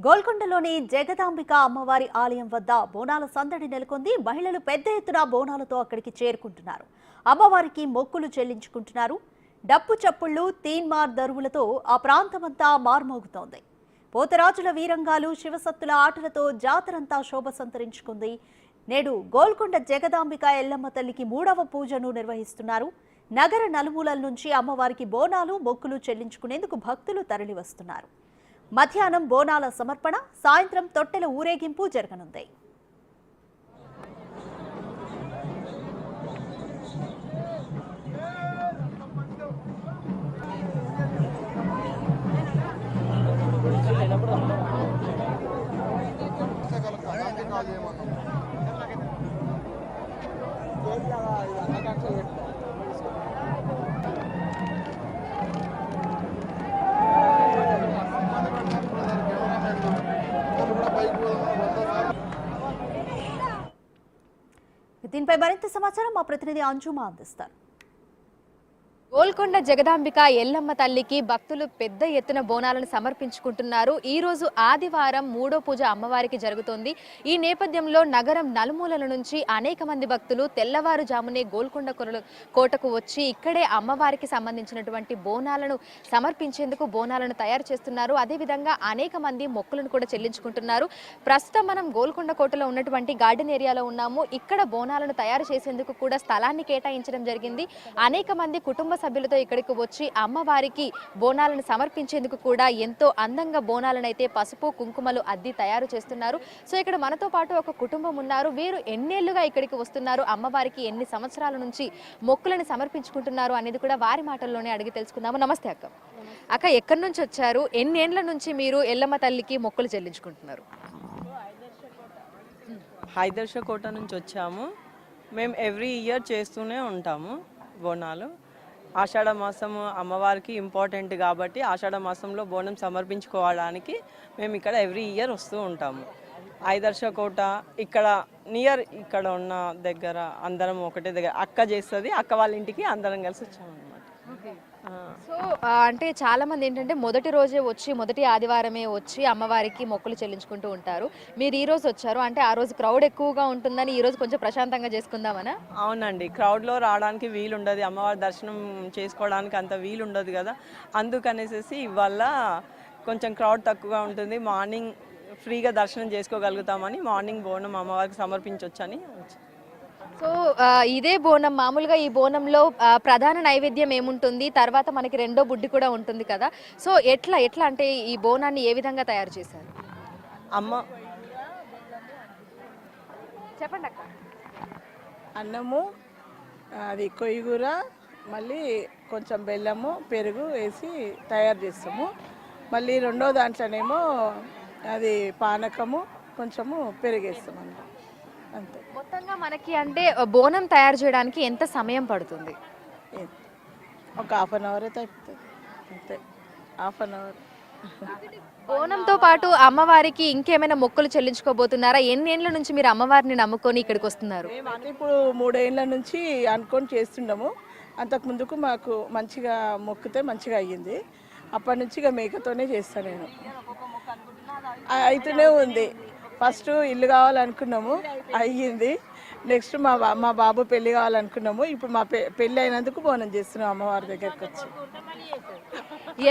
గోల్కొండలోని జగదాంబిక అమ్మవారి ఆలయం వద్ద బోనాల సందడి నెలకొంది. మహిళలు పెద్ద ఎత్తున బోనాలతో అక్కడికి చేరుకుంటున్నారు. అమ్మవారికి మొక్కులు చెల్లించుకుంటున్నారు. డప్పు చప్పుళ్లు, తీన్మార్ దరువులతో ఆ ప్రాంతమంతా మార్మోగుతోంది. పోతరాజుల వీరంగాలు, శివసత్తుల ఆటలతో జాతరంతా శోభ సంతరించుకుంది. నేడు గోల్కొండ జగదాంబిక ఎల్లమ్మ తల్లికి 3వ పూజను నిర్వహిస్తున్నారు. నగర నలుమూలల నుంచి అమ్మవారికి బోనాలు, మొక్కులు చెల్లించుకునేందుకు భక్తులు తరలివస్తున్నారు. మధ్యాహ్నం బోనాల సమర్పణ, సాయంత్రం తొట్టెల ఊరేగింపు జరగనుంది. దీనిపై మరింత సమాచారం మా ప్రతినిధి అంజుమా అందిస్తారు. గోల్కొండ జగదాంబిక ఎల్లమ్మ తల్లికి భక్తులు పెద్ద ఎత్తున బోనాలను సమర్పించుకుంటున్నారు. ఈ రోజు ఆదివారం 3వ పూజ అమ్మవారికి జరుగుతోంది. ఈ నేపథ్యంలో నగరం నలుమూలల నుంచి అనేక మంది భక్తులు తెల్లవారుజామునే గోల్కొండ కోటకు వచ్చి ఇక్కడే అమ్మవారికి సంబంధించినటువంటి బోనాలను సమర్పించేందుకు బోనాలను తయారు చేస్తున్నారు. అదేవిధంగా అనేక మంది మొక్కులను కూడా చెల్లించుకుంటున్నారు. ప్రస్తుతం మనం గోల్కొండ కోటలో ఉన్నటువంటి గార్డెన్ ఏరియాలో ఉన్నాము. ఇక్కడ బోనాలను తయారు చేసేందుకు కూడా స్థలాన్ని కేటాయించడం జరిగింది. అనేక మంది కుటుంబ సభ్యులతో ఇక్కడికి వచ్చి అమ్మవారికి బోనాలను సమర్పించేందుకు కూడా ఎంతో అందంగా బోనాలను అయితే పసుపు కుంకుమలు అద్ది తయారు చేస్తున్నారు. సో ఇక్కడ మనతో పాటు ఒక కుటుంబం ఉన్నారు. వీరు ఎన్నేళ్లుగా ఇక్కడికి వస్తున్నారు, అమ్మవారికి ఎన్ని సంవత్సరాల నుంచి మొక్కులను సమర్పించుకుంటున్నారు అనేది కూడా వారి మాటల్లోనే అడిగి తెలుసుకుందాము. నమస్తే అక్క. అక్క, ఎక్కడి నుంచి వచ్చారు? ఎన్నేళ్ల నుంచి మీరు ఎల్లమ్మ తల్లికి మొక్కులు చెల్లించుకుంటున్నారు? హైదర్ష కోట నుంచి వచ్చాము. మేము ఎవ్రీ ఇయర్ చేస్తూనే ఉంటాము బోనాలు. ఆషాఢ మాసము అమ్మవారికి ఇంపార్టెంట్ కాబట్టి ఆషాఢ మాసంలో బోనం సమర్పించుకోవడానికి మేము ఇక్కడ ఎవ్రీ ఇయర్ వస్తూ ఉంటాము. ఐదర్శ కోట ఇక్కడ నియర్, ఇక్కడ ఉన్న దగ్గర అందరం ఒకటే దగ్గర అక్క చేస్తుంది. అక్క వాళ్ళ ఇంటికి అందరం కలిసి వచ్చాము అనమాట. సో అంటే చాలా మంది ఏంటంటే మొదటి రోజే వచ్చి, మొదటి ఆదివారమే వచ్చి అమ్మవారికి మొక్కులు చెల్లించుకుంటూ ఉంటారు. మీరు ఈ రోజు వచ్చారు అంటే ఆ రోజు క్రౌడ్ ఎక్కువగా ఉంటుందని ఈ రోజు కొంచెం ప్రశాంతంగా చేసుకుందామనా? అవునండి, క్రౌడ్లో రావడానికి వీలు ఉండదు, అమ్మవారి దర్శనం చేసుకోవడానికి అంత వీలు ఉండదు కదా. అందుకనేసి ఇవాళ కొంచెం క్రౌడ్ తక్కువగా ఉంటుంది. మార్నింగ్ ఫ్రీగా దర్శనం చేసుకోగలుగుతామని మార్నింగ్ బోనం అమ్మవారికి సమర్పించవచ్చని. సో ఇదే బోనం, మామూలుగా ఈ బోనంలో ప్రధాన నైవేద్యం ఏముంటుంది, తర్వాత మనకి రెండో బుడ్డి కూడా ఉంటుంది కదా. సో ఎట్లా అంటే ఈ బోనాన్ని ఏ విధంగా తయారు చేశారు? చెప్పండి అక్క. అన్నము, అది కొయ్యూర, మళ్ళీ కొంచెం బెల్లము, పెరుగు వేసి తయారు చేస్తాము. మళ్ళీ రెండో దాంట్లోనేమో అది పానకము, కొంచెము పెరుగేస్తాము అన్నమాట. అంతే. మొత్తంగా మనకి అంటే బోనం తయారు చేయడానికి ఎంత సమయం పడుతుంది? ఒక హాఫ్ అన్ అవర్ అయితే అయిపోతుంది. అంతే, హాఫ్ అన్ అవర్. బోనంతో పాటు అమ్మవారికి ఇంకేమైనా మొక్కులు చెల్లించుకోబోతున్నారా? ఎన్ని ఏళ్ళ నుంచి మీరు అమ్మవారిని నమ్ముకొని ఇక్కడికి వస్తున్నారు? ఇప్పుడు 3 ఏళ్ళ నుంచి అనుకొని చేస్తున్నాము. అంతకు ముందుకు మాకు మంచిగా మొక్కితే మంచిగా అయ్యింది. అప్పటి నుంచి ఇక మేకతోనే చేస్తాను నేను. అయితేనే ఉంది. ఫస్ట్ ఇల్లు కావాలనుకున్నాము, అయ్యింది. నెక్స్ట్ మా బాబు పెళ్లి కావాలనుకున్నాము. ఇప్పుడు మా పెళ్లి అయినందుకు బోనం చేస్తున్నాం అమ్మవారి దగ్గరికి వచ్చి.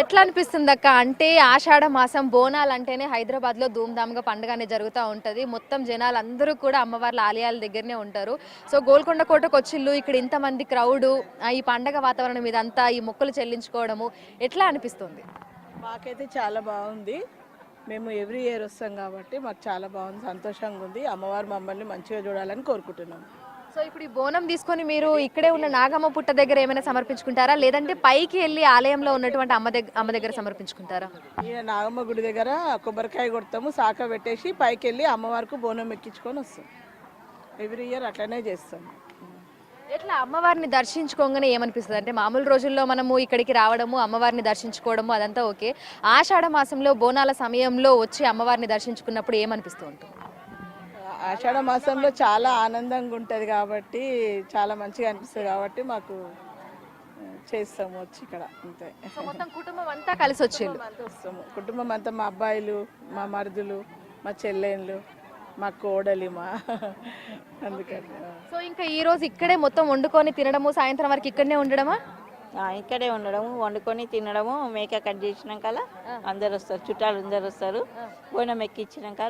ఎట్లా అనిపిస్తుంది అక్క? అంటే ఆషాఢ మాసం బోనాలు అంటేనే హైదరాబాద్లో ధూమ్ధామ్గా పండుగనే జరుగుతూ ఉంటుంది. మొత్తం జనాలు అందరూ కూడా అమ్మవార్ల ఆలయాల దగ్గరనే ఉంటారు. సో గోల్కొండ కోటకు వచ్చిల్లు, ఇక్కడ ఇంతమంది క్రౌడు, ఈ పండగ వాతావరణం ఇదంతా, ఈ మొక్కులు చెల్లించుకోవడము ఎట్లా అనిపిస్తుంది? మాకైతే చాలా బాగుంది. మేము ఎవ్రీ ఇయర్ వస్తాం కాబట్టి మాకు చాలా బాగుంది, సంతోషంగా ఉంది. అమ్మవారు మమ్మల్ని మంచిగా చూడాలని కోరుకుంటున్నాం. సో ఇప్పుడు ఈ బోనం తీసుకొని మీరు ఇక్కడే ఉన్న నాగమ్మ పుట్ట దగ్గర ఏమైనా సమర్పించుకుంటారా, లేదంటే పైకి వెళ్ళి ఆలయంలో ఉన్నటువంటి అమ్మ దగ్గర సమర్పించుకుంటారా? ఈ నాగమ్మ గుడి దగ్గర కొబ్బరికాయ కొడతాము, శాఖ పెట్టేసి పైకి వెళ్ళి అమ్మవారికి బోనం ఎక్కించుకొని వస్తాం. ఎవ్రీ ఇయర్ అట్లనే చేస్తాం. ఎట్లా అమ్మవారిని దర్శించుకోగానే ఏమనిపిస్తుంది? అంటే మామూలు రోజుల్లో మనము ఇక్కడికి రావడము, అమ్మవారిని దర్శించుకోవడము అదంతా ఓకే. ఆషాఢ మాసంలో బోనాల సమయంలో వచ్చి అమ్మవారిని దర్శించుకున్నప్పుడు ఏమనిపిస్తూ ఉంటుంది? ఆషాఢ మాసంలో చాలా ఆనందంగా ఉంటుంది కాబట్టి, చాలా మంచిగా అనిపిస్తుంది కాబట్టి మాకు చేస్తాము వచ్చి ఇక్కడ అంతే. సో మొత్తం కుటుంబం అంతా కలిసి వచ్చిండ్రు. అంతా వస్తాము కుటుంబం అంతా, మా అబ్బాయిలు, మా మరుదులు, మా చెల్లెళ్ళు, మా కోడలి, మా అందుకని సో ఇంకా ఈ రోజు ఇక్కడే మొత్తం వండుకొని తినడము, సాయంత్రం వరకు ఇక్కడనే ఉండడమా? ఇక్కడే ఉండడము, వండుకొని తినడము, మేక కట్ చేసినాక అందరు వస్తారు, చుట్టాలు అందరు వస్తారు, బోనం ఎక్కించినాక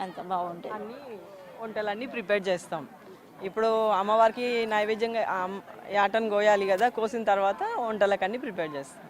అంత బాగుంటుంది. అన్ని వంటలన్నీ ప్రిపేర్ చేస్తాం. ఇప్పుడు అమ్మవారికి నైవేద్యంగా యాటను కోయాలి కదా, కోసిన తర్వాత వంటలకన్నీ ప్రిపేర్ చేస్తాం.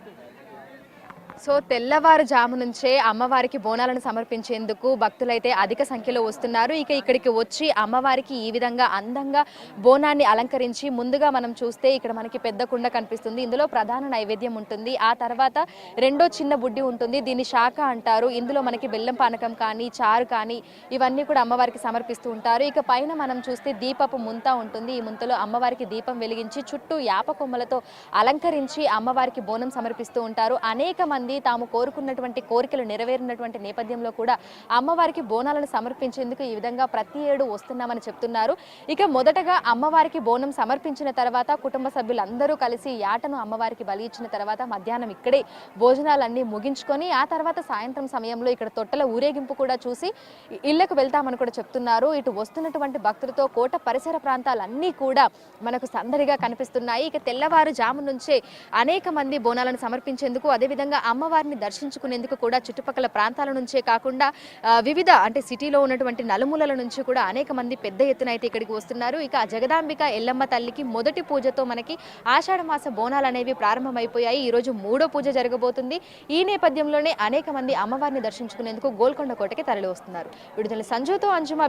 సో తెల్లవారుజాము నుంచే అమ్మవారికి బోనాలను సమర్పించేందుకు భక్తులైతే అధిక సంఖ్యలో వస్తున్నారు. ఇక ఇక్కడికి వచ్చి అమ్మవారికి ఈ విధంగా అందంగా బోనాన్ని అలంకరించి, ముందుగా మనం చూస్తే ఇక్కడ మనకి పెద్ద కుండ కనిపిస్తుంది. ఇందులో ప్రధాన నైవేద్యం ఉంటుంది. ఆ తర్వాత రెండో చిన్న బుడ్డి ఉంటుంది, దీన్ని శాఖ అంటారు. ఇందులో మనకి బెల్లం పానకం కానీ, చారు కానీ ఇవన్నీ కూడా అమ్మవారికి సమర్పిస్తూ ఉంటారు. ఇక పైన మనం చూస్తే దీపపు ముంత ఉంటుంది. ఈ ముంతలో అమ్మవారికి దీపం వెలిగించి చుట్టూ యాప కొమ్మలతో అలంకరించి అమ్మవారికి బోనం సమర్పిస్తూ ఉంటారు. అనేక మంది తాము కోరుకున్నటువంటి కోరికలు నెరవేరినటువంటి నేపథ్యంలో కూడా అమ్మవారికి బోనాలను సమర్పించేందుకు ఈ విధంగా ప్రతి ఏడు వస్తున్నామని చెప్తున్నారు. ఇక మొదటగా అమ్మవారికి బోనం సమర్పించిన తర్వాత కుటుంబ సభ్యులందరూ కలిసి యాటను అమ్మవారికి బలి ఇచ్చిన తర్వాత మధ్యాహ్నం ఇక్కడే భోజనాలన్నీ ముగించుకొని ఆ తర్వాత సాయంత్రం సమయంలో ఇక్కడ తొట్టెల ఊరేగింపు కూడా చూసి ఇళ్లకు వెళ్తామని కూడా చెప్తున్నారు. ఇటు వస్తున్నటువంటి భక్తులతో కోట పరిసర ప్రాంతాలన్నీ కూడా మనకు సందడిగా కనిపిస్తున్నాయి. ఇక తెల్లవారుజాము నుంచే అనేక మంది బోనాలను సమర్పించేందుకు, అదేవిధంగా అమ్మవారిని దర్శించుకునేందుకు కూడా చుట్టుపక్కల ప్రాంతాల నుంచే కాకుండా వివిధ అంటే సిటీలో ఉన్నటువంటి నలుమూలల నుంచి కూడా అనేక మంది పెద్ద ఎత్తున అయితే ఇక్కడికి వస్తున్నారు. ఇక జగదాంబిక ఎల్లమ్మ తల్లికి మొదటి పూజతో మనకి ఆషాఢ మాస బోనాలు అనేవి ప్రారంభమైపోయాయి. ఈ రోజు మూడో పూజ జరగబోతుంది. ఈ నేపథ్యంలోనే అనేక మంది అమ్మవారిని దర్శించుకునేందుకు గోల్కొండ కోటకి తరలి వస్తున్నారు. విడుదల సంజుతో అంజుమ.